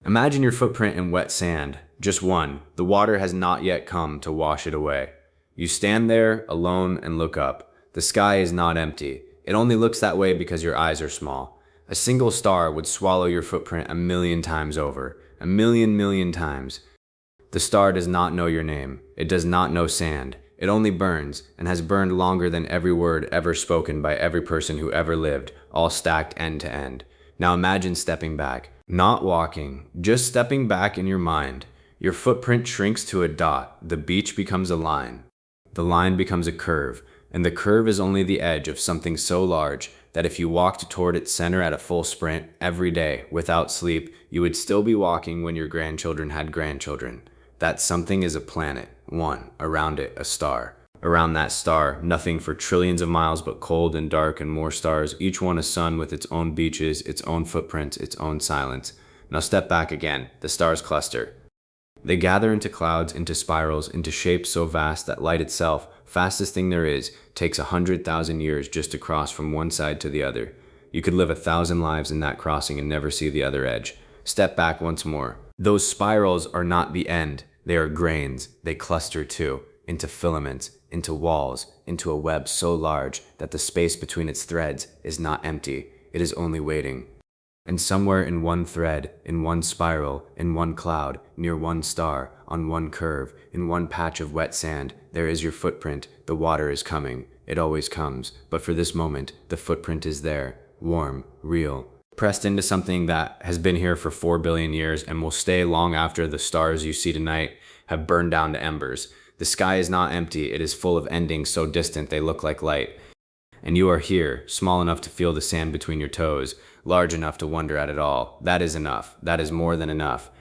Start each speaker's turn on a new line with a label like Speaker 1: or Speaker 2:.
Speaker 1: Imagine your footprint in wet sand, just one. The water has not yet come to wash it away. You stand there, alone, and look up. The sky is not empty. It only looks that way because your eyes are small. A single star would swallow your footprint a million times over. A million times. The star does not know your name. It does not know sand. It only burns, and has burned longer than every word ever spoken by every person who ever lived, all stacked end to end. Now imagine stepping back. Not walking, just stepping back in your mind. Your footprint shrinks to a dot. The beach becomes a line. The line becomes a curve, and the curve is only the edge of something so large that if you walked toward its center at a full sprint every day without sleep, you would still be walking when your grandchildren had grandchildren. That something is a planet, one, around it, a star. Around that star, nothing for trillions of miles but cold and dark and more stars, each one a sun with its own beaches, its own footprints, its own silence. Now step back again, the stars cluster. They gather into clouds, into spirals, into shapes so vast that light itself, fastest thing there is, takes 100,000 years just to cross from one side to the other. You could live 1,000 lives in that crossing and never see the other edge. Step back once more. Those spirals are not the end. They are grains. They cluster too, into filaments, into walls, into a web so large that the space between its threads is not empty. It is only waiting. And somewhere in one thread, in one spiral, in one cloud, near one star, on one curve, in one patch of wet sand, there is your footprint. The water is coming. It always comes. But for this moment, the footprint is there. Warm, real, pressed into something that has been here for 4 billion years and will stay long after the stars you see tonight have burned down to embers. The sky is not empty. It is full of endings so distant they look like light. And you are here, small enough to feel the sand between your toes, large enough to wonder at it all. That is enough. That is more than enough.